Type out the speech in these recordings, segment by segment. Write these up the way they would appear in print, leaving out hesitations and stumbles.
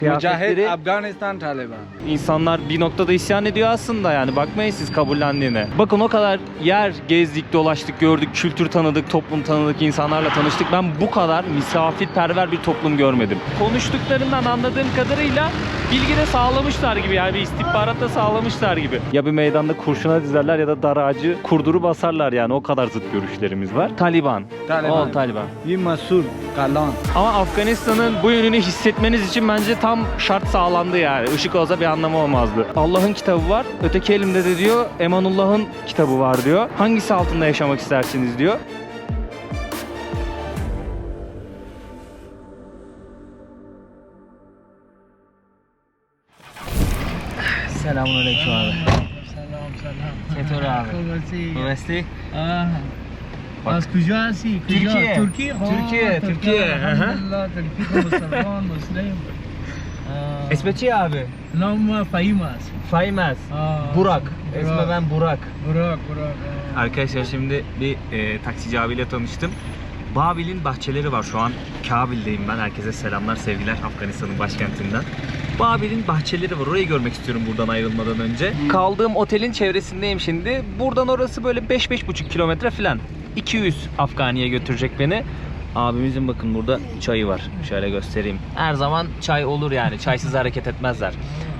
Mücahit Afganistan Taliban. İnsanlar bir noktada isyan ediyor aslında, yani bakmayın siz kabullendiğine. Bakın o kadar yer gezdik, dolaştık, gördük, kültür tanıdık, toplum tanıdık, insanlarla tanıştık. Ben bu kadar misafirperver bir toplum görmedim. Konuştuklarından anladığım kadarıyla bilgi de sağlamışlar gibi, yani bir istihbarat da sağlamışlar gibi. Ya bir meydanda kurşuna dizerler ya da dar ağacı kurduru basarlar, yani o kadar zıt görüşlerimiz var. Taliban. Taliban. Taliban. Bir Mosul, Kalan. Ama Afganistan'ın bu yönünü hissetmeniz için bence tam şart sağlandı yani. Işık olsa bir anlamı olmazdı. Allah'ın kitabı var. Öteki elimde de diyor Emanullah'ın kitabı var diyor. Hangisi altında yaşamak istersiniz diyor. Selamünaleyküm abi. Selam. Çetor abi. Üniversite? Az kuca hasti? Türkiye. Türkiye. Türkiye. Alhamdulillah. Türkiye Müslüman, Müslim. İsmi çi abi? Nam Faimas. Faymaz. Burak. İsmi ben Burak. Burak. Arkadaşlar şimdi bir taksici abiyle tanıştım. Babil'in bahçeleri var. Şu an Kabil'deyim ben. Herkese selamlar, sevgiler Afganistan'ın başkentinden. Babil'in bahçeleri var. Orayı görmek istiyorum buradan ayrılmadan önce. Kaldığım otelin çevresindeyim şimdi. Buradan orası böyle 5-5,5 kilometre falan. 200 Afgani'ye götürecek beni. Abimizin bakın burada çayı var. Şöyle göstereyim. Her zaman çay olur yani. Çaysız hareket etmezler.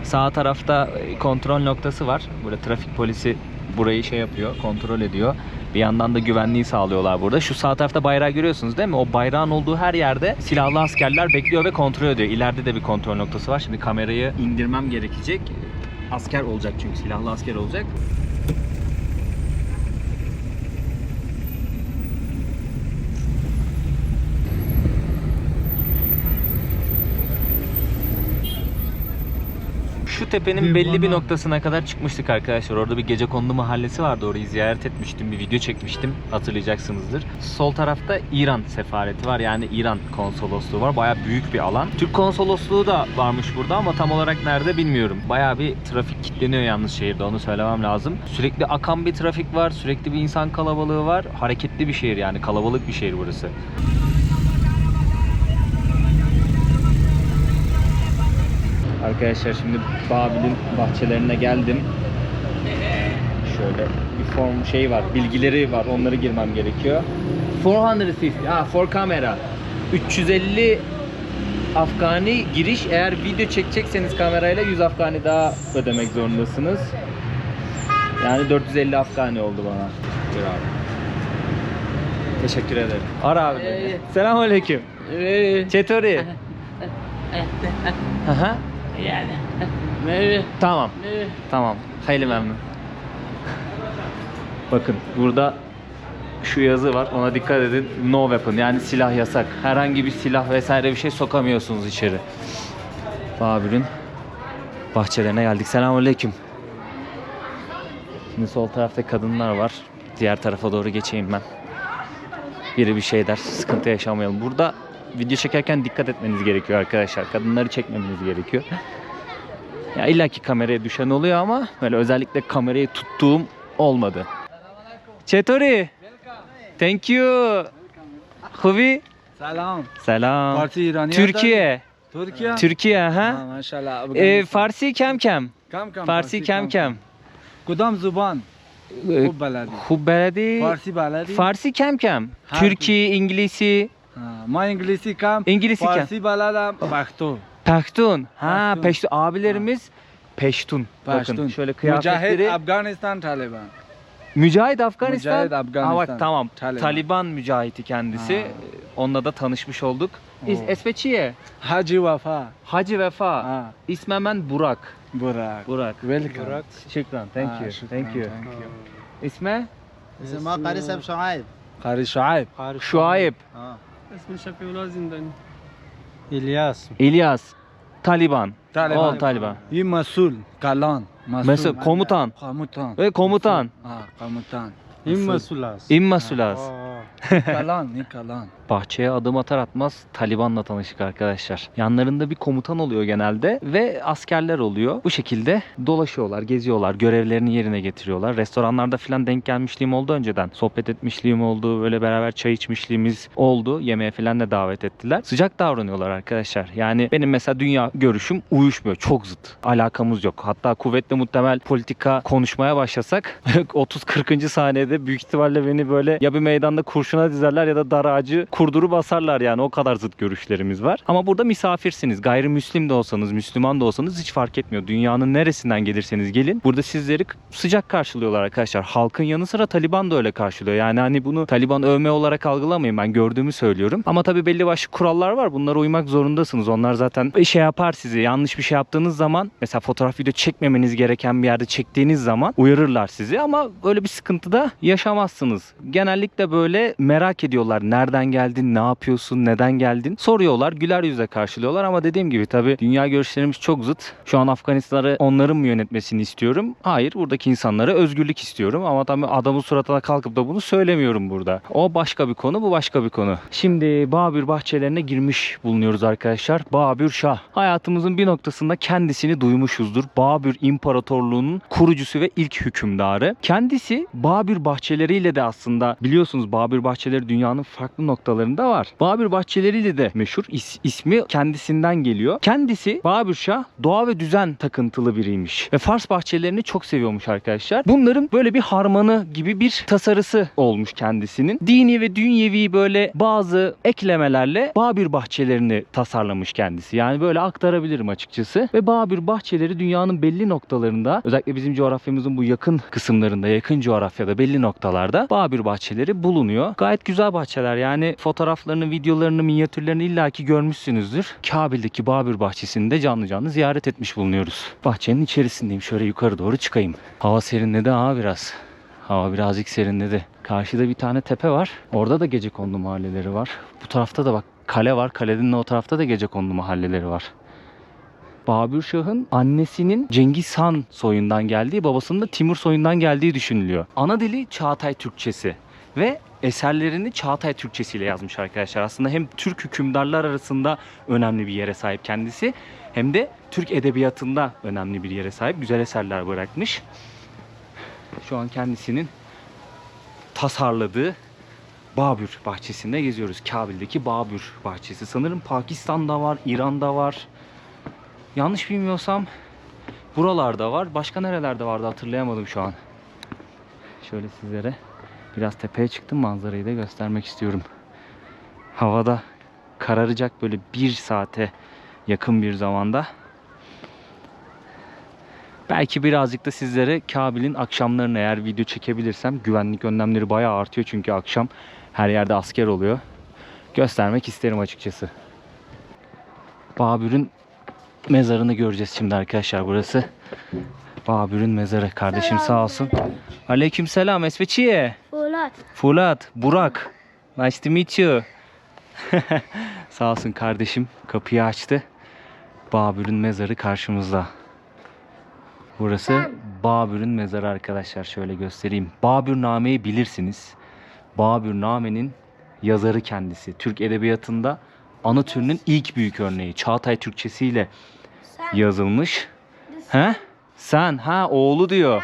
Sağ tarafta kontrol noktası var. Burada trafik polisi burayı şey yapıyor, kontrol ediyor. Bir yandan da güvenliği sağlıyorlar burada. Şu sağ tarafta bayrağı görüyorsunuz değil mi? O bayrağın olduğu her yerde silahlı askerler bekliyor ve kontrol ediyor. İleride de bir kontrol noktası var. Şimdi kamerayı indirmem gerekecek. Asker olacak çünkü silahlı asker olacak. Şu tepenin belli bir noktasına kadar çıkmıştık arkadaşlar. Orada bir gecekondu mahallesi vardı. Orayı ziyaret etmiştim. Bir video çekmiştim. Hatırlayacaksınızdır. Sol tarafta İran sefareti var. Yani İran konsolosluğu var. Bayağı büyük bir alan. Türk konsolosluğu da varmış burada ama tam olarak nerede bilmiyorum. Bayağı bir trafik kilitleniyor yalnız şehirde. Onu söylemem lazım. Sürekli akan bir trafik var. Sürekli bir insan kalabalığı var. Hareketli bir şehir yani. Kalabalık bir şehir burası. Arkadaşlar şimdi Babil'in bahçelerine geldim. Şöyle bir form şey var, bilgileri var. Onları girmem gerekiyor. 450, for kamera. 350 Afgani giriş. Eğer video çekecekseniz kamerayla 100 Afgani daha ödemek zorundasınız. Yani 450 Afgani oldu bana. Buyur abi. Teşekkür ederim. Ara abi. Selamünaleyküm. Çetori. Aha. Yani. Tamam. Tamam. Hayli memnun. Bakın burada şu yazı var. Ona dikkat edin. No weapon. Yani silah yasak. Herhangi bir silah vesaire bir şey sokamıyorsunuz içeri. Babil'in bahçelerine geldik. Selamünaleyküm. Şimdi sol tarafta kadınlar var. Diğer tarafa doğru geçeyim ben. Biri bir şey der. Sıkıntı yaşamayalım. Burada video çekerken dikkat etmeniz gerekiyor arkadaşlar. Kadınları çekmemeniz gerekiyor. Ya illaki kameraya düşen oluyor ama böyle özellikle kamerayı tuttuğum olmadı. Çetori. Thank you. Huvi. Selam. Selam. Parti İran'ı. Türkiye. Türkiye. Türkiye ha. Maşallah. Farsi kem. Kam. Farsi kem. Kudam zuban. Hub baladi. Hub baladi. Farsi baladi. Farsi kem. Türkiye, İngilizce. Ma İngilizce kam. İngilizce kem. Farsi baladam. Pahtun. Pahtun. Ha, Peştun. Abilerimiz Peştun. Bakın şöyle kıyafetleri. Mücahit Afganistan Taliban. Mücahit Afganistan. Mücahit Afganistan. Bak tamam. Taliban Mücahiti kendisi. Onunla da tanışmış olduk. Espeçiye. Hacı Vefa. Hacı Vefa. İsmem ben Burak. Burak. Welcome. Şükran. Thank you. İsme? اسمه قاری صاحب شعایب. Qari Şuayb. Şuayb. اسم شفیع زندانی. İlyas. Taliban. Taliban. Taliban. Yi Mosul. Kalan. Mesela komutan. Komutan. Ve komutan. Komutan. این مسئول است. İmmasulas. Kalan. Ni Kalan. Bahçeye adım atar atmaz Taliban'la tanıştık arkadaşlar. Yanlarında bir komutan oluyor genelde ve askerler oluyor. Bu şekilde dolaşıyorlar, geziyorlar, görevlerini yerine getiriyorlar. Restoranlarda falan denk gelmişliğim oldu önceden. Sohbet etmişliğim oldu, böyle beraber çay içmişliğimiz oldu. Yemeğe falan da davet ettiler. Sıcak davranıyorlar arkadaşlar. Yani benim mesela dünya görüşüm uyuşmuyor. Çok zıt. Alakamız yok. Hatta kuvvetle muhtemel politika konuşmaya başlasak 30-40. saniyede büyük ihtimalle beni böyle ya bir meydanda kurşuna dizerler ya da dar ağacı kurduru basarlar yani. O kadar zıt görüşlerimiz var. Ama burada misafirsiniz. Gayrimüslim de olsanız, Müslüman da olsanız hiç fark etmiyor. Dünyanın neresinden gelirseniz gelin. Burada sizleri sıcak karşılıyorlar arkadaşlar. Halkın yanı sıra Taliban da öyle karşılıyor. Yani hani bunu Taliban övme olarak algılamayın. Ben gördüğümü söylüyorum. Ama tabii belli başlı kurallar var. Bunlara uymak zorundasınız. Onlar zaten şey yapar sizi. Yanlış bir şey yaptığınız zaman mesela fotoğraf video çekmemeniz gereken bir yerde çektiğiniz zaman uyarırlar sizi. Ama öyle bir sıkıntı da yaşamazsınız. Genellikle böyle merak ediyorlar. Nereden geldin? Ne yapıyorsun? Neden geldin? Soruyorlar. Güler yüzle karşılıyorlar ama dediğim gibi tabii dünya görüşlerimiz çok zıt. Şu an Afganistan'ı onların mı yönetmesini istiyorum? Hayır. Buradaki insanlara özgürlük istiyorum. Ama tabii adamın suratına kalkıp da bunu söylemiyorum burada. O başka bir konu, bu başka bir konu. Şimdi Babür bahçelerine girmiş bulunuyoruz arkadaşlar. Babür Şah. Hayatımızın bir noktasında kendisini duymuşuzdur. Babür İmparatorluğu'nun kurucusu ve ilk hükümdarı. Kendisi Babür bahçeleriyle de aslında biliyorsunuz Babür bahçeleri dünyanın farklı noktalarında var. Babür bahçeleriyle de meşhur. İsmi kendisinden geliyor. Kendisi Babür Şah doğa ve düzen takıntılı biriymiş. Ve Fars bahçelerini çok seviyormuş arkadaşlar. Bunların böyle bir harmanı gibi bir tasarısı olmuş kendisinin. Dini ve dünyevi böyle bazı eklemelerle Babür bahçelerini tasarlamış kendisi. Yani böyle aktarabilirim açıkçası. Ve Babür bahçeleri dünyanın belli noktalarında, özellikle bizim coğrafyamızın bu yakın kısımlarında, yakın coğrafyada belli noktalarda Babür bahçeleri bulunuyor. Gayet güzel bahçeler. Yani fotoğraflarını, videolarını, minyatürlerini illaki görmüşsünüzdür. Kabil'deki Babür bahçesini de canlı canlı ziyaret etmiş bulunuyoruz. Bahçenin içerisindeyim. Şöyle yukarı doğru çıkayım. Hava serinledi ha biraz. Hava birazcık serinledi. Karşıda bir tane tepe var. Orada da gecekondu mahalleleri var. Bu tarafta da bak kale var. Kalenin o tarafta da gecekondu mahalleleri var. Babür Şah'ın annesinin Cengiz Han soyundan geldiği, babasının da Timur soyundan geldiği düşünülüyor. Ana dili Çağatay Türkçesi ve eserlerini Çağatay Türkçesiyle yazmış arkadaşlar. Aslında hem Türk hükümdarlar arasında önemli bir yere sahip kendisi, hem de Türk edebiyatında önemli bir yere sahip. Güzel eserler bırakmış. Şu an kendisinin tasarladığı Babür bahçesinde geziyoruz. Kabil'deki Babür bahçesi. Sanırım Pakistan'da var, İran'da var. Yanlış bilmiyorsam buralarda var. Başka nerelerde vardı hatırlayamadım şu an. Şöyle sizlere biraz tepeye çıktım, manzarayı da göstermek istiyorum. Havada kararacak böyle 1 saate yakın bir zamanda. Belki birazcık da sizlere Kabil'in akşamlarını eğer video çekebilirsem, güvenlik önlemleri bayağı artıyor çünkü akşam her yerde asker oluyor. Göstermek isterim açıkçası. Babür'ün mezarını göreceğiz şimdi arkadaşlar. Burası Babür'ün mezarı. Kardeşim sağ olsun. Aleykümselam. Esveçiye. Fulat. Fulat. Burak. Nice to meet you. Sağ olsun kardeşim. Kapıyı açtı. Babür'ün mezarı karşımızda. Burası Babür'ün mezarı arkadaşlar. Şöyle göstereyim. Babürname'yi bilirsiniz. Babürname'nin yazarı kendisi. Türk edebiyatında anı türünün ilk büyük örneği. Çağatay Türkçesiyle yazılmış. He? Sen. Ha, oğlu diyor.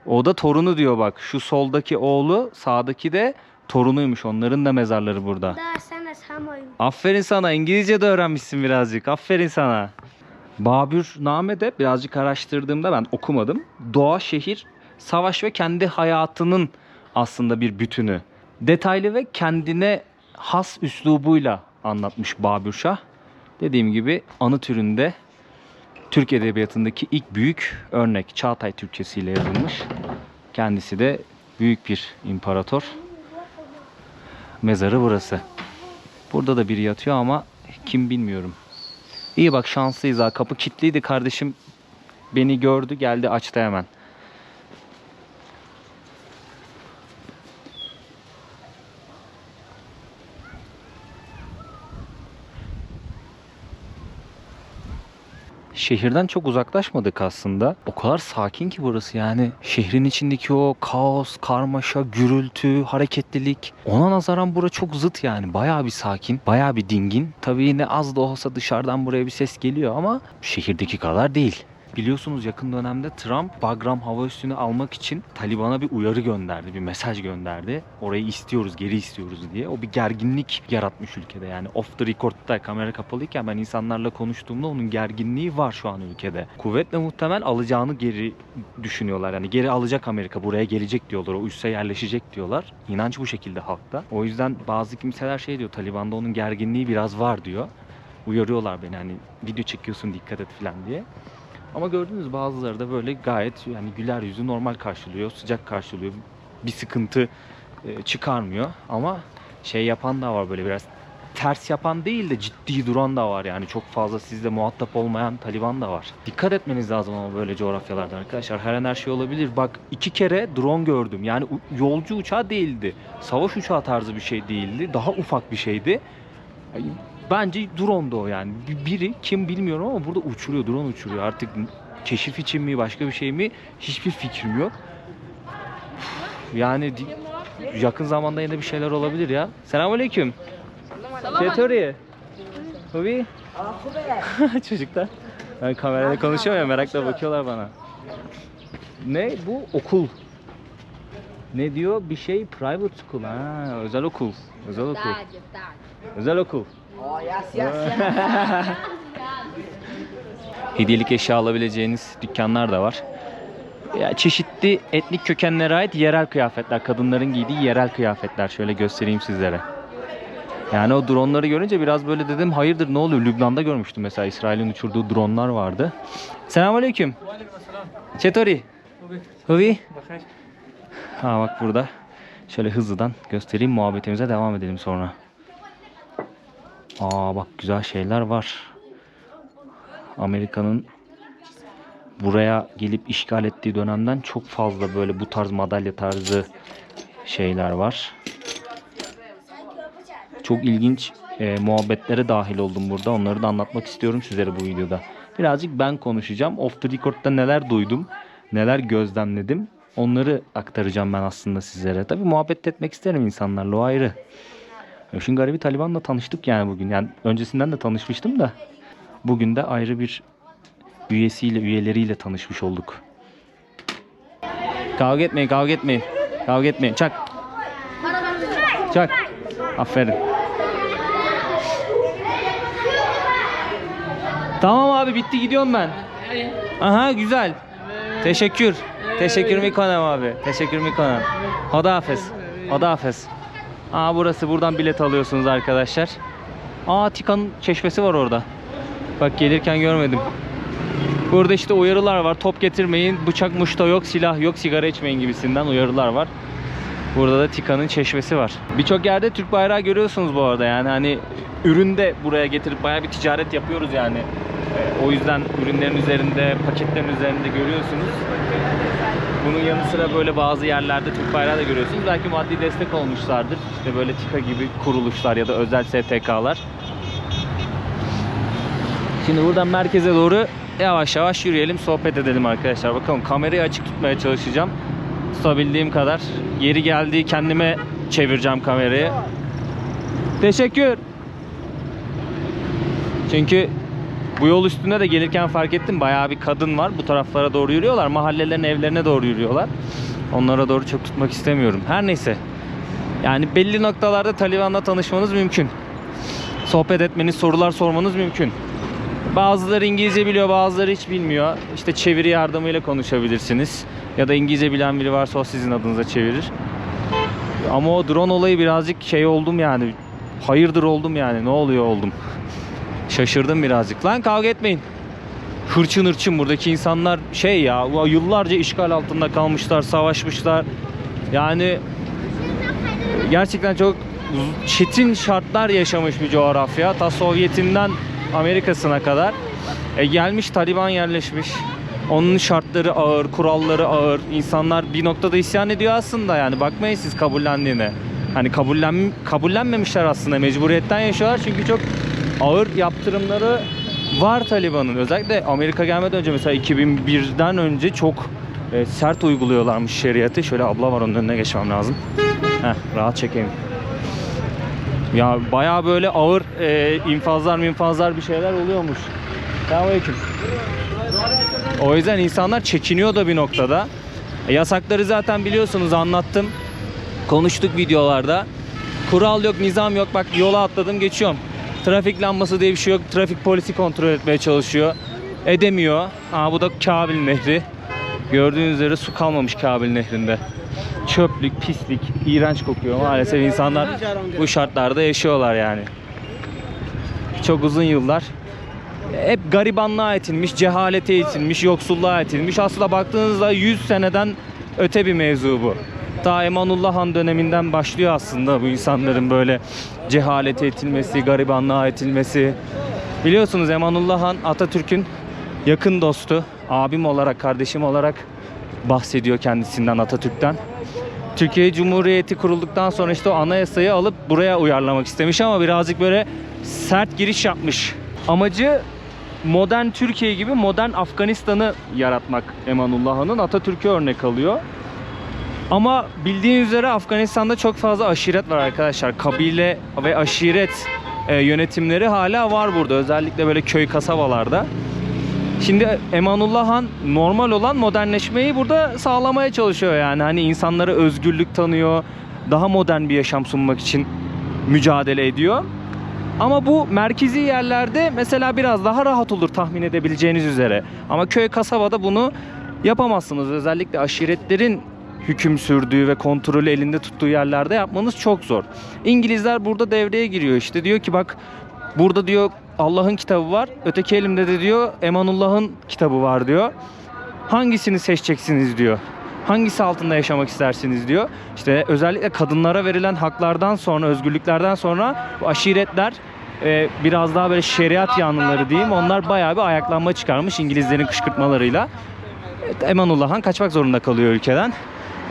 O da torunu diyor bak. Şu soldaki oğlu, sağdaki de torunuymuş. Onların da mezarları burada. Aferin sana. İngilizce de öğrenmişsin birazcık. Aferin sana. Babürname'de birazcık araştırdığımda, ben okumadım. Doğa, şehir, savaş ve kendi hayatının aslında bir bütünü. Detaylı ve kendine has üslubuyla anlatmış Babür Şah. Dediğim gibi anı türünde Türk edebiyatındaki ilk büyük örnek. Çağatay Türkçesiyle yazılmış. Kendisi de büyük bir imparator. Mezarı burası. Burada da biri yatıyor ama kim bilmiyorum. İyi bak, şanslıyız ha. Kapı kilitliydi, kardeşim beni gördü, geldi açtı hemen. şehirden çok uzaklaşmadık aslında. O kadar sakin ki burası yani. Şehrin içindeki o kaos, karmaşa, gürültü, hareketlilik. Ona nazaran bura çok zıt yani. Bayağı bir sakin, bayağı bir dingin. Tabii yine az da olsa dışarıdan buraya bir ses geliyor ama şehirdeki kadar değil. Biliyorsunuz yakın dönemde Trump Bagram hava üssünü almak için Taliban'a bir uyarı gönderdi, bir mesaj gönderdi. Orayı istiyoruz, geri istiyoruz diye. O bir gerginlik yaratmış ülkede yani. Off the record'da kamera kapalıyken ben insanlarla konuştuğumda onun gerginliği var şu an ülkede. Kuvvetle muhtemel alacağını geri düşünüyorlar. Yani geri alacak Amerika, buraya gelecek diyorlar, o üsse yerleşecek diyorlar. İnanç bu şekilde halkta. O yüzden bazı kimseler şey diyor, Taliban'da onun gerginliği biraz var diyor. Uyarıyorlar beni hani video çekiyorsun dikkat et falan diye. Ama gördünüz bazıları da böyle gayet yani güler yüzü normal karşılıyor, sıcak karşılıyor. Bir sıkıntı çıkarmıyor. Ama şey yapan da var böyle biraz ters yapan değil de ciddi duran da var yani çok fazla sizle muhatap olmayan Taliban da var. Dikkat etmeniz lazım ama böyle coğrafyalarda arkadaşlar. Her an her şey olabilir. Bak 2 kere drone gördüm. Yani yolcu uçağı değildi. Savaş uçağı tarzı bir şey değildi. Daha ufak bir şeydi. Bence drone'du o yani. Biri kim bilmiyorum ama burada uçuruyor, drone uçuruyor. Artık keşif için mi başka bir şey mi hiçbir fikrim yok. Yani yakın zamanda yine bir şeyler olabilir ya. Selamünaleyküm. Teori. Hobi. Çocuklar. Ben kamerayla konuşuyorum ya merakla bakıyorlar bana. Ne bu okul? Ne diyor? Bir şey private school. Ha, özel okul. Özel okul. Özel okul. Hediyelik eşya alabileceğiniz dükkanlar da var. Ya, çeşitli etnik kökenlere ait yerel kıyafetler, kadınların giydiği yerel kıyafetler. Şöyle göstereyim sizlere. Yani o dronları görünce biraz böyle dedim hayırdır ne oluyor? Lübnan'da görmüştüm mesela İsrail'in uçurduğu dronlar vardı. Selamünaleyküm. Çetori. Hobi. Ha bak burada. Şöyle hızlıdan göstereyim muhabbetimize devam edelim sonra. Aa bak güzel şeyler var. Amerika'nın buraya gelip işgal ettiği dönemden çok fazla böyle bu tarz madalya tarzı şeyler var. Çok ilginç muhabbetlere dahil oldum burada. Onları da anlatmak istiyorum sizlere bu videoda. Birazcık ben konuşacağım. Off the record'da neler duydum, neler gözlemledim. Onları aktaracağım ben aslında sizlere. Tabii muhabbet etmek isterim insanlarla, o ayrı. İşin garibi Taliban'la tanıştık yani bugün. Yani öncesinden de tanışmıştım da. Bugün de ayrı bir üyeleriyle tanışmış olduk. Kavga etmeyin, kavga etmeyin. Kavga etmeyin. Çak. Çak. Aferin. Tamam abi bitti gidiyorum ben. Aha güzel. Teşekkür. Teşekkür Mikonem abi. Teşekkür Mikonem. Hodafes. Hodafes. Aa burası, buradan bilet alıyorsunuz arkadaşlar. Aa Tika'nın çeşmesi var orada. Bak gelirken görmedim. Burada işte uyarılar var. Top getirmeyin, bıçak muşta yok, silah yok, sigara içmeyin gibisinden uyarılar var. Burada da Tika'nın çeşmesi var. Birçok yerde Türk bayrağı görüyorsunuz bu arada yani hani ürün de buraya getirip bayağı bir ticaret yapıyoruz yani. O yüzden ürünlerin üzerinde, paketlerin üzerinde görüyorsunuz. Bunun yanı sıra böyle bazı yerlerde Türk bayrağı da görüyorsunuz. Belki maddi destek olmuşlardır. İşte böyle TİKA gibi kuruluşlar ya da özel STK'lar. Şimdi buradan merkeze doğru yavaş yavaş yürüyelim, sohbet edelim arkadaşlar. Bakalım kamerayı açık tutmaya çalışacağım. Tutabildiğim kadar. Yeri geldiği kendime çevireceğim kamerayı. Teşekkür. Çünkü bu yol üstünde de gelirken fark ettim. Bayağı bir kadın var. Bu taraflara doğru yürüyorlar. Mahallelerin evlerine doğru yürüyorlar. Onlara doğru çok tutmak istemiyorum. Her neyse. Yani belli noktalarda Taliban'la tanışmanız mümkün. Sohbet etmeniz, sorular sormanız mümkün. Bazıları İngilizce biliyor, bazıları hiç bilmiyor. İşte çeviri yardımıyla konuşabilirsiniz. Ya da İngilizce bilen biri varsa o sizin adınıza çevirir. Ama o drone olayı birazcık şey oldum yani. Hayırdır oldum yani. Ne oluyor oldum. Şaşırdım birazcık. Lan kavga etmeyin. Hırçın hırçın buradaki insanlar şey ya, yıllarca işgal altında kalmışlar, savaşmışlar. Yani gerçekten çok çetin şartlar yaşamış bir coğrafya. Ta Sovyetinden Amerika'sına kadar. Gelmiş Taliban yerleşmiş. Onun şartları ağır, kuralları ağır. İnsanlar bir noktada isyan ediyor aslında yani. Bakmayın siz kabullendiğine. Hani kabullenmemişler aslında. Mecburiyetten yaşıyorlar çünkü çok ağır yaptırımları Var Taliban'ın. Özellikle Amerika gelmeden önce mesela 2001'den önce çok sert uyguluyorlarmış şeriatı. Şöyle abla var, onun önüne geçmem lazım. Rahat çekeyim. Ya bayağı böyle ağır infazlar bir şeyler oluyormuş. Selamünaleyküm. O yüzden insanlar çekiniyor da bir noktada. Yasakları zaten biliyorsunuz, anlattım. Konuştuk videolarda. Kural yok, nizam yok. Bak yola atladım, geçiyorum. Trafik lambası diye bir şey yok. Trafik polisi kontrol etmeye çalışıyor. Edemiyor. Bu da Kabil Nehri. Gördüğünüz üzere su kalmamış Kabil Nehri'nde. Çöplük, pislik, iğrenç kokuyor. Maalesef insanlar bu şartlarda yaşıyorlar yani. Çok uzun yıllar hep garibanlığa itilmiş, cehalete itilmiş, yoksulluğa itilmiş. Aslında baktığınızda 100 seneden öte bir mevzu bu. Ta Emanullah Han döneminden başlıyor aslında bu insanların böyle cehalete itilmesi, garibanlığa itilmesi. Biliyorsunuz Emanullah Han Atatürk'ün yakın dostu, abim olarak, kardeşim olarak bahsediyor kendisinden, Atatürk'ten. Türkiye Cumhuriyeti kurulduktan sonra işte o anayasayı alıp buraya uyarlamak istemiş ama birazcık böyle sert giriş yapmış. Amacı modern Türkiye gibi modern Afganistan'ı yaratmak Emanullah Han'ın. Atatürk'ü örnek alıyor. Ama bildiğiniz üzere Afganistan'da çok fazla aşiret var arkadaşlar. Kabile ve aşiret yönetimleri hala var burada. Özellikle böyle köy kasabalarda. Şimdi Emanullah Han normal olan modernleşmeyi burada sağlamaya çalışıyor yani. Hani insanlara özgürlük tanıyor. Daha modern bir yaşam sunmak için mücadele ediyor. Ama bu merkezi yerlerde mesela biraz daha rahat olur tahmin edebileceğiniz üzere. Ama köy kasabada bunu yapamazsınız. Özellikle aşiretlerin hüküm sürdüğü ve kontrolü elinde tuttuğu yerlerde yapmanız çok zor. İngilizler burada devreye giriyor işte. Diyor ki bak burada diyor Allah'ın kitabı var. Öteki elimde de diyor Emanullah'ın kitabı var diyor. Hangisini seçeceksiniz diyor. Hangisi altında yaşamak istersiniz diyor. İşte özellikle kadınlara verilen haklardan sonra, özgürlüklerden sonra bu aşiretler biraz daha böyle şeriat yanlıları diyeyim. Onlar bayağı bir ayaklanma çıkarmış İngilizlerin kışkırtmalarıyla. Emanullah Han kaçmak zorunda kalıyor ülkeden.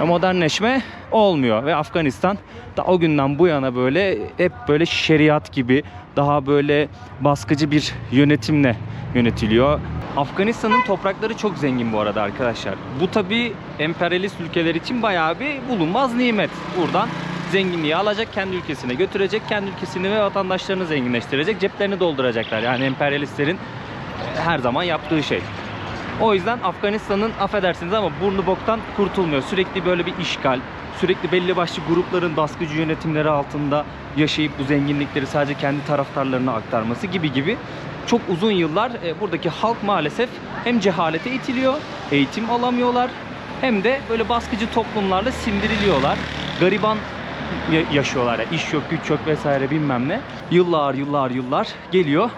Modernleşme olmuyor ve Afganistan da o günden bu yana böyle hep böyle şeriat gibi daha böyle baskıcı bir yönetimle yönetiliyor. Afganistan'ın toprakları çok zengin bu arada arkadaşlar. Bu tabi emperyalist ülkeler için bayağı bir bulunmaz nimet. Buradan zenginliği alacak, kendi ülkesine götürecek, kendi ülkesini ve vatandaşlarını zenginleştirecek, ceplerini dolduracaklar. Yani emperyalistlerin her zaman yaptığı şey. O yüzden Afganistan'ın affedersiniz ama burnu boktan kurtulmuyor. Sürekli böyle bir işgal, sürekli belli başlı grupların baskıcı yönetimleri altında yaşayıp bu zenginlikleri sadece kendi taraftarlarına aktarması gibi çok uzun yıllar buradaki halk maalesef hem cehalete itiliyor, eğitim alamıyorlar, hem de böyle baskıcı toplumlarla sindiriliyorlar. Gariban yaşıyorlar. Yani iş yok, güç yok vesaire bilmem ne. Yıllar geliyor.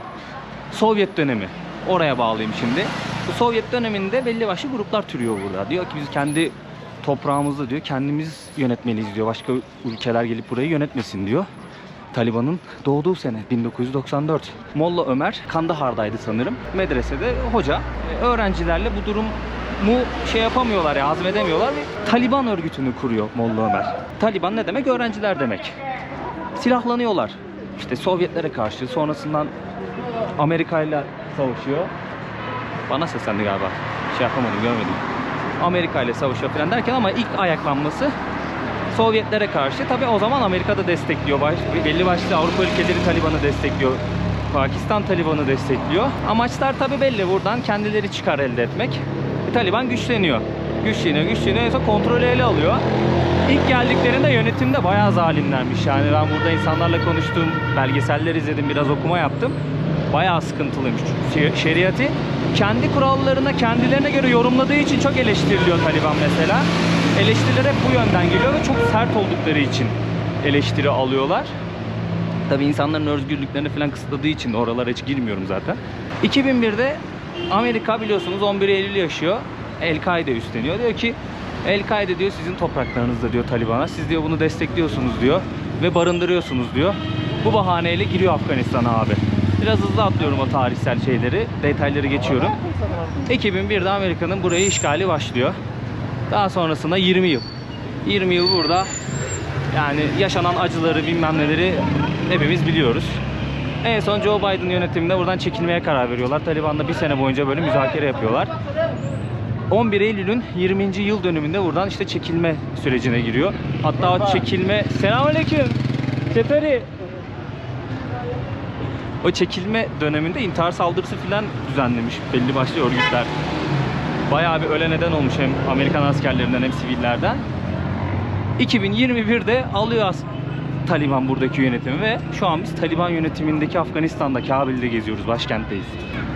Sovyet dönemi. Oraya bağlayayım şimdi. Bu Sovyet döneminde belli başlı gruplar türüyor burada. Diyor ki biz kendi toprağımızda diyor kendimiz yönetmeliyiz diyor. Başka ülkeler gelip burayı yönetmesin diyor. Taliban'ın doğduğu sene 1994. Molla Ömer Kandahar'daydı sanırım. Medresede hoca. Öğrencilerle bu durumu yapamıyorlar ya, hazmedemiyorlar ve Taliban örgütünü kuruyor Molla Ömer. Taliban ne demek? Öğrenciler demek. Silahlanıyorlar. İşte Sovyetlere karşı, sonrasından Amerika ile savaşıyor. Bana seslendi galiba. Yapamadım, görmedim. Amerika ile savaşıyor falan derken ama ilk ayaklanması Sovyetlere karşı. Tabi o zaman Amerika da destekliyor. Belli başlı Avrupa ülkeleri Taliban'ı destekliyor. Pakistan Taliban'ı destekliyor. Amaçlar tabi belli. Buradan kendileri çıkar elde etmek. Taliban güçleniyor. En son kontrolü ele alıyor. İlk geldiklerinde yönetimde bayağı zalimlermiş. Yani ben burada insanlarla konuştuğum, belgeseller izledim, biraz okuma yaptım. Bayağı sıkıntılıymış. Şeriatı kendi kurallarına, kendilerine göre yorumladığı için çok eleştiriliyor Taliban mesela. Eleştiriler hep bu yönden geliyor ve çok sert oldukları için eleştiri alıyorlar. Tabii insanların özgürlüklerini falan kısıtladığı için oralara hiç girmiyorum zaten. 2001'de Amerika biliyorsunuz 11 Eylül yaşıyor. El-Kaide üstleniyor. Diyor ki El-Kaide diyor sizin topraklarınızda diyor Taliban'a. Siz diyor bunu destekliyorsunuz diyor ve barındırıyorsunuz diyor. Bu bahaneyle giriyor Afganistan'a abi. Biraz hızlı atlıyorum o tarihsel şeyleri, detayları geçiyorum. 2001'de Amerika'nın buraya işgali başlıyor. Daha sonrasında 20 yıl. 20 yıl burada. Yani yaşanan acıları bilmem neleri hepimiz biliyoruz. En son Joe Biden yönetiminde buradan çekilmeye karar veriyorlar. Taliban'da bir sene boyunca böyle müzakere yapıyorlar. 11 Eylül'ün 20. yıl dönümünde buradan işte çekilme sürecine giriyor. Hatta o çekilme... Selamünaleyküm. Teperi. O çekilme döneminde intihar saldırısı falan düzenlemiş belli başlı örgütler. Bayağı bir öle neden olmuş hem Amerikan askerlerinden hem sivillerden. 2021'de alıyor Taliban buradaki yönetimi ve şu an biz Taliban yönetimindeki Afganistan'da Kabil'de geziyoruz, başkentteyiz.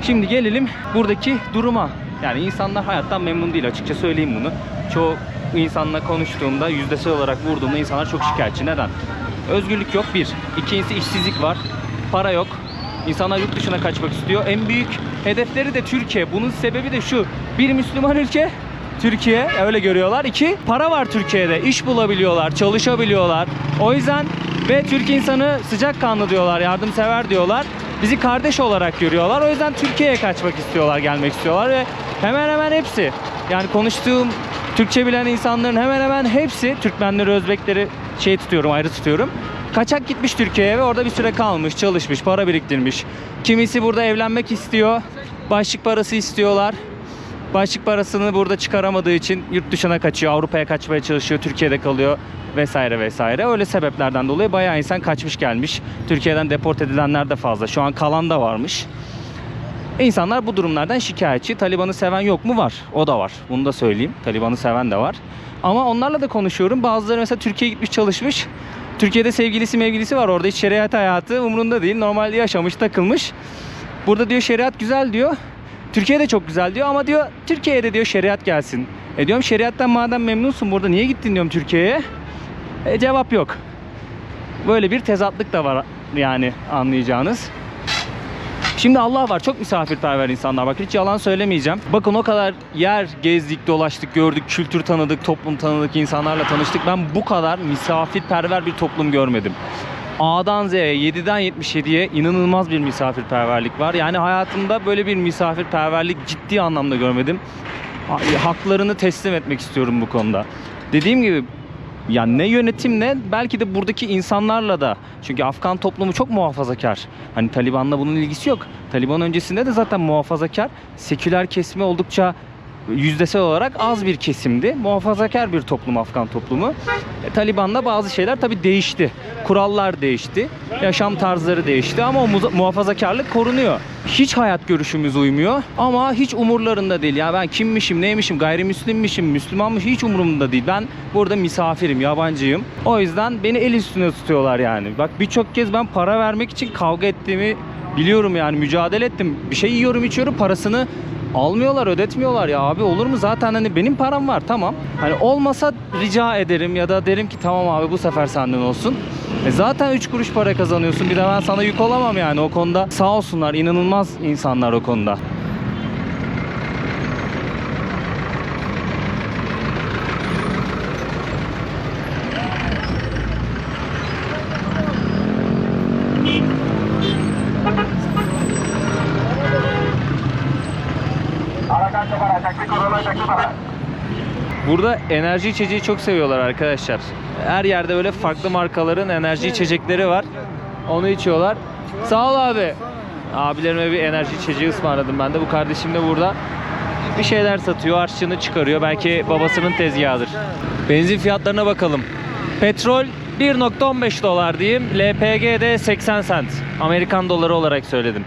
Şimdi gelelim buradaki duruma. Yani insanlar hayattan memnun değil, açıkça söyleyeyim bunu. Çoğu insanla konuştuğumda, yüzdesel olarak vurduğumda insanlar çok şikayetçi. Neden? Özgürlük yok bir. İkincisi işsizlik var. Para yok. İnsanlar yurt dışına kaçmak istiyor. En büyük hedefleri de Türkiye. Bunun sebebi de şu. Bir Müslüman ülke Türkiye, öyle görüyorlar. İki, para var Türkiye'de. İş bulabiliyorlar, çalışabiliyorlar. O yüzden ve Türk insanı sıcakkanlı diyorlar, yardımsever diyorlar. Bizi kardeş olarak görüyorlar. O yüzden Türkiye'ye kaçmak istiyorlar, gelmek istiyorlar ve hemen hemen hepsi, yani konuştuğum Türkçe bilen insanların hemen hemen hepsi, Türkmenleri, Özbekleri ayrı tutuyorum. Kaçak gitmiş Türkiye'ye ve orada bir süre kalmış, çalışmış, para biriktirmiş. Kimisi burada evlenmek istiyor, başlık parası istiyorlar. Başlık parasını burada çıkaramadığı için yurt dışına kaçıyor, Avrupa'ya kaçmaya çalışıyor, Türkiye'de kalıyor vesaire vesaire. Öyle sebeplerden dolayı bayağı insan kaçmış gelmiş. Türkiye'den deport edilenler de fazla. Şu an kalan da varmış. İnsanlar bu durumlardan şikayetçi. Taliban'ı seven yok mu? Var. O da var. Bunu da söyleyeyim. Taliban'ı seven de var. Ama onlarla da konuşuyorum. Bazıları mesela Türkiye'ye gitmiş, çalışmış. Türkiye'de sevgilisi mevgilisi var. Orada hiç şeriat hayatı umurunda değil. Normalde yaşamış, takılmış. Burada diyor şeriat güzel diyor. Türkiye'de çok güzel diyor ama diyor Türkiye'de diyor şeriat gelsin. Diyorum şeriattan madem memnunsun burada niye gittin diyorum Türkiye'ye. Cevap yok. Böyle bir tezatlık da var yani, anlayacağınız. Şimdi Allah var, çok misafirperver insanlar. Bak hiç yalan söylemeyeceğim. Bakın o kadar yer gezdik, dolaştık, gördük, kültür tanıdık, toplum tanıdık, insanlarla tanıştık. Ben bu kadar misafirperver bir toplum görmedim. A'dan Z'ye, 7'den 77'ye inanılmaz bir misafirperverlik var. Yani hayatımda böyle bir misafirperverlik ciddi anlamda görmedim. Haklarını teslim etmek istiyorum bu konuda. Dediğim gibi yani ne yönetimle, belki de buradaki insanlarla da. Çünkü Afgan toplumu çok muhafazakar. Hani Taliban'la bunun ilgisi yok. Taliban öncesinde de zaten muhafazakar. Seküler kesimi oldukça yüzdesel olarak az bir kesimdi. Muhafazakar bir toplum Afgan toplumu. Taliban'da bazı şeyler tabii değişti. Kurallar değişti. Yaşam tarzları değişti ama o muhafazakarlık korunuyor. Hiç hayat görüşümüz uymuyor ama hiç umurlarında değil. Ya ben kimmişim, neymişim, gayrimüslimmişim, Müslümanmış hiç umurumda değil. Ben burada misafirim, yabancıyım. O yüzden beni el üstüne tutuyorlar yani. Bak birçok kez ben para vermek için kavga ettiğimi biliyorum yani, mücadele ettim. Bir şey yiyorum, içiyorum, parasını almıyorlar, ödetmiyorlar ya abi, olur mu? Zaten hani benim param var, tamam. Hani olmasa rica ederim ya da derim ki tamam abi bu sefer senden olsun. Zaten 3 kuruş para kazanıyorsun, bir de ben sana yük olamam yani o konuda. Sağ olsunlar, inanılmaz insanlar o konuda. Burada enerji içeceği çok seviyorlar arkadaşlar. Her yerde böyle farklı markaların enerji içecekleri var. Onu içiyorlar. Sağ ol abi. Abilerime bir enerji içeceği ısmarladım ben de. Bu kardeşim de burada bir şeyler satıyor, harçlığını çıkarıyor. Belki babasının tezgahıdır. Benzin fiyatlarına bakalım. Petrol 1.15 dolar diyeyim. LPG de 80 cent. Amerikan doları olarak söyledim.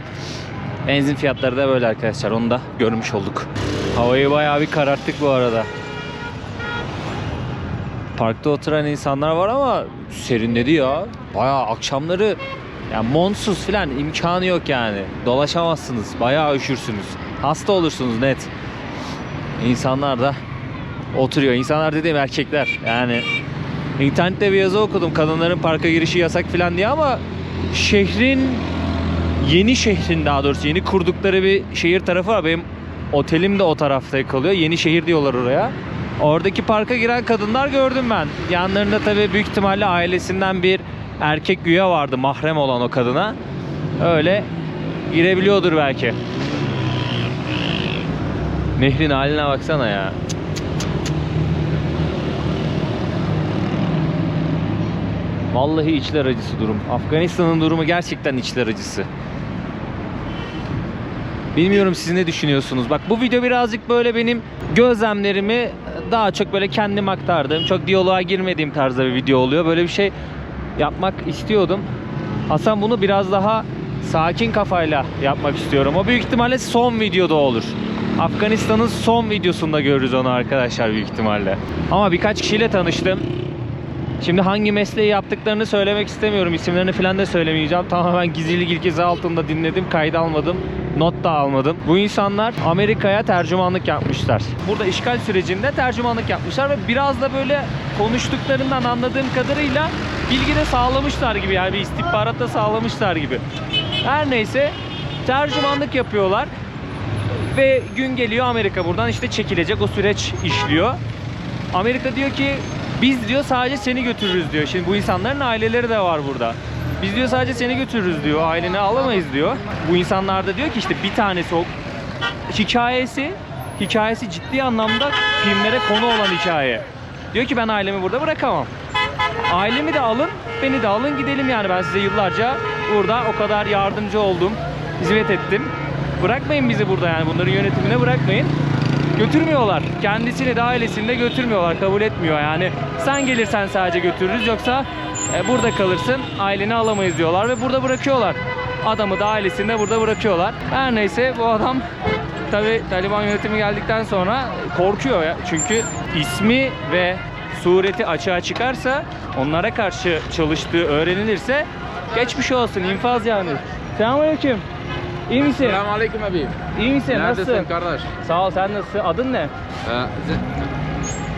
Benzin fiyatları da böyle arkadaşlar. Onu da görmüş olduk. Havayı bayağı bir kararttık bu arada. Parkta oturan insanlar var ama serinledi ya. Bayağı akşamları yani montsuz falan imkanı yok yani. Dolaşamazsınız. Bayağı üşürsünüz. Hasta olursunuz net. İnsanlar da oturuyor. İnsanlar dediğim erkekler. Yani internette bir yazı okudum. Kadınların parka girişi yasak falan diye ama yeni şehrin daha doğrusu yeni kurdukları bir şehir tarafı var. Benim otelim de o tarafta kalıyor. Yeni şehir diyorlar oraya. Oradaki parka giren kadınlar gördüm ben. Yanlarında tabii büyük ihtimalle ailesinden bir erkek üye vardı, mahrem olan o kadına. Öyle girebiliyordur belki. Nehrin haline baksana ya. Vallahi içler acısı durum. Afganistan'ın durumu gerçekten içler acısı. Bilmiyorum siz ne düşünüyorsunuz? Bak bu video birazcık böyle benim gözlemlerimi daha çok böyle kendim aktardığım, çok diyaloğa girmediğim tarzda bir video oluyor. Böyle bir şey yapmak istiyordum. Hasan bunu biraz daha sakin kafayla yapmak istiyorum. O büyük ihtimalle son videoda olur. Afganistan'ın son videosunda görürüz onu arkadaşlar büyük ihtimalle. Ama birkaç kişiyle tanıştım. Şimdi hangi mesleği yaptıklarını söylemek istemiyorum. İsimlerini falan da söylemeyeceğim. Tamamen gizlilik ilkesi altında dinledim. Kayda almadım. Not da almadım. Bu insanlar Amerika'ya tercümanlık yapmışlar. Burada işgal sürecinde tercümanlık yapmışlar ve biraz da böyle konuştuklarından anladığım kadarıyla bilgi de sağlamışlar gibi. Yani bir istihbarat da sağlamışlar gibi. Her neyse tercümanlık yapıyorlar. Ve gün geliyor Amerika buradan işte çekilecek. O süreç işliyor. Amerika diyor ki biz diyor sadece seni götürürüz diyor. Şimdi bu insanların aileleri de var burada. Biz diyor sadece seni götürürüz diyor. Aileni alamayız diyor. Bu insanlar da diyor ki işte bir tanesi o hikayesi ciddi anlamda filmlere konu olan hikaye. Diyor ki ben ailemi burada bırakamam. Ailemi de alın, beni de alın gidelim yani ben size yıllarca burada o kadar yardımcı oldum, hizmet ettim. Bırakmayın bizi burada yani bunların yönetimine bırakmayın. Götürmüyorlar. Kendisini de ailesini de götürmüyorlar. Kabul etmiyor yani. Sen gelirsen sadece götürürüz yoksa burada kalırsın. Aileni alamayız diyorlar ve burada bırakıyorlar. Adamı da ailesini de burada bırakıyorlar. Her neyse bu adam tabi Taliban yönetimi geldikten sonra korkuyor ya. Çünkü ismi ve sureti açığa çıkarsa onlara karşı çalıştığı öğrenilirse geçmiş olsun infaz yani. Selamünaleyküm. İyi misin? Selamünaleyküm abi. İyi misin? Neredesin Nasılsın? kardeş? Sağ ol sen nasılsın? Adın ne?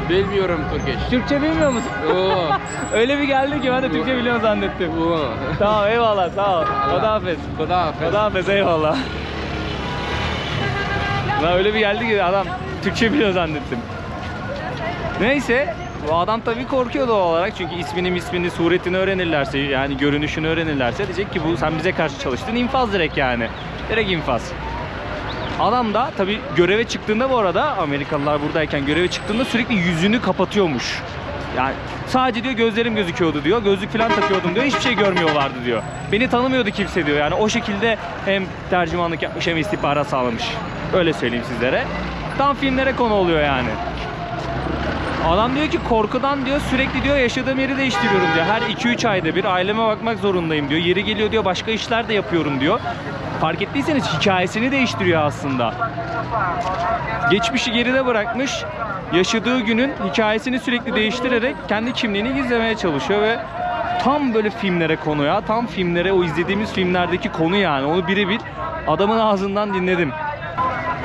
Bilmiyorum Türkçe. Türkçe bilmiyor musun? Oo. Öyle bir geldi ki ben de Türkçe biliyorum zannettim. Oo. Tamam eyvallah sağ ol. Hodafez. Hafız. Hodafez eyvallah. Ben öyle bir geldi ki adam Türkçe biliyor zannettim. Neyse bu adam tabii korkuyor doğal olarak çünkü ismini suretini öğrenirlerse yani görünüşünü öğrenirlerse diyecek ki bu sen bize karşı çalıştın infaz direkt yani. Direkt infaz. Adam da tabii göreve çıktığında bu arada Amerikalılar buradayken göreve çıktığında sürekli yüzünü kapatıyormuş. Yani sadece diyor gözlerim gözüküyordu diyor. Gözlük falan takıyordum diyor. Hiçbir şey görmüyorlardı diyor. Beni tanımıyordu kimse diyor. Yani o şekilde hem tercümanlık yapmış hem istihbarat sağlamış. Öyle söyleyeyim sizlere. Tam filmlere konu oluyor yani. Adam diyor ki korkudan diyor sürekli diyor yaşadığım yeri değiştiriyorum diyor. Her 2-3 ayda bir aileme bakmak zorundayım diyor. Yeri geliyor diyor başka işler de yapıyorum diyor. Fark ettiyseniz hikayesini değiştiriyor aslında. Geçmişi geride bırakmış. Yaşadığı günün hikayesini sürekli değiştirerek kendi kimliğini gizlemeye çalışıyor ve tam böyle filmlere konu ya. Tam filmlere o izlediğimiz filmlerdeki konu yani. Onu birebir adamın ağzından dinledim.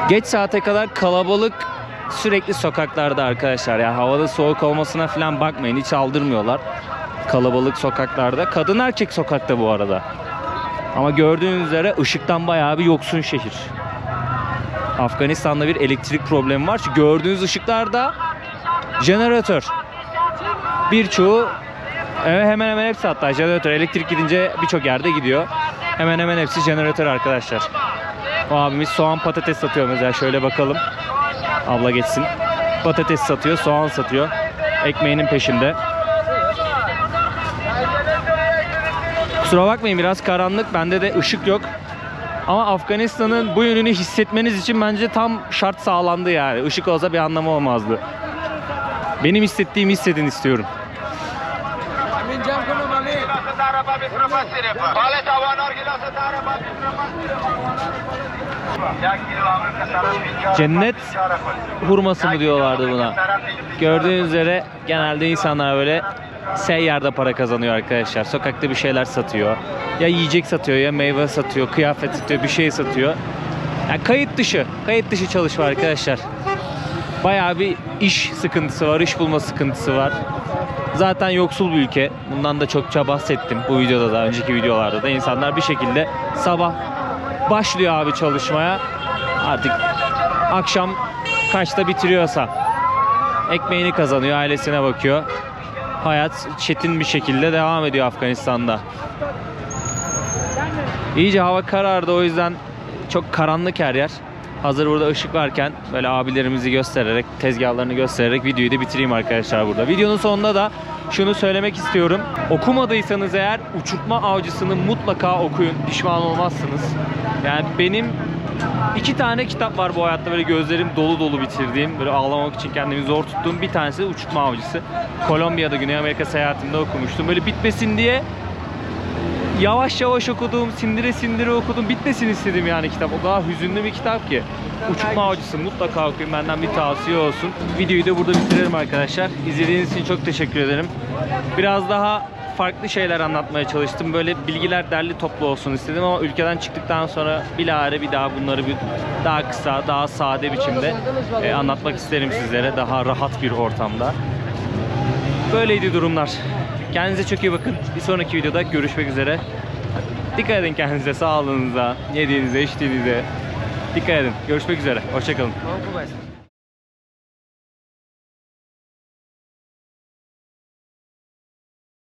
Geç saate kadar kalabalık sürekli sokaklarda arkadaşlar. Yani havada soğuk olmasına falan bakmayın. Hiç aldırmıyorlar. Kalabalık sokaklarda. Kadın erkek sokakta bu arada. Ama gördüğünüz üzere ışıktan bayağı bir yoksun şehir. Afganistan'da bir elektrik problemi var. Çünkü gördüğünüz ışıklarda jeneratör. Birçoğu hemen hemen hepsi hatta jeneratör. Elektrik gidince birçok yerde gidiyor. Hemen hemen hepsi jeneratör arkadaşlar. O abimiz soğan patates satıyor mesela. Şöyle bakalım. Abla geçsin. Patates satıyor, soğan satıyor. Ekmeğinin peşinde. Kusura bakmayın biraz karanlık. Bende de ışık yok. Ama Afganistan'ın bu yönünü hissetmeniz için bence tam şart sağlandı yani. Işık olsa bir anlamı olmazdı. Benim hissettiğimi hissedin istiyorum. Cennet hurması mı diyorlardı buna. Gördüğünüz üzere genelde insanlar böyle seyyarda para kazanıyor arkadaşlar. Sokakta bir şeyler satıyor. Ya yiyecek satıyor ya meyve satıyor, kıyafet satıyor, bir şey satıyor. Yani kayıt dışı çalışma arkadaşlar. Bayağı bir iş sıkıntısı var, iş bulma sıkıntısı var. Zaten yoksul bir ülke. Bundan da çokça bahsettim bu videoda da, önceki videolarda da. İnsanlar bir şekilde sabah başlıyor abi çalışmaya. Artık akşam kaçta bitiriyorsa ekmeğini kazanıyor, ailesine bakıyor. Hayat çetin bir şekilde devam ediyor Afganistan'da. İyice hava karardı, o yüzden çok karanlık her yer. Hazır burada ışık varken böyle abilerimizi göstererek, tezgahlarını göstererek videoyu da bitireyim arkadaşlar burada. Videonun sonunda da şunu söylemek istiyorum. Okumadıysanız eğer Uçurtma Avcısı'nı mutlaka okuyun. Pişman olmazsınız. Yani benim 2 tane kitap var bu hayatta böyle gözlerim dolu dolu bitirdiğim, böyle ağlamak için kendimi zor tuttuğum. Bir tanesi Uçurtma Avcısı. Kolombiya'da, Güney Amerika seyahatimde okumuştum. Böyle bitmesin diye yavaş yavaş okudum, sindire sindire okudum. Bitmesin istedim yani kitap. O kadar hüzünlü bir kitap ki. Uçurtma Avcısı mutlaka okuyun. Benden bir tavsiye olsun. Videoyu da burada bitirelim arkadaşlar. İzlediğiniz için çok teşekkür ederim. Biraz daha farklı şeyler anlatmaya çalıştım. Böyle bilgiler derli toplu olsun istedim ama ülkeden çıktıktan sonra bilahare bir daha bunları daha kısa, daha sade biçimde anlatmak isterim sizlere. Daha rahat bir ortamda. Böyleydi durumlar. Kendinize çok iyi bakın. Bir sonraki videoda görüşmek üzere. Dikkat edin kendinize, sağlığınıza, yediğinize, içtiğinize. Dikkat edin. Görüşmek üzere. Hoşça kalın.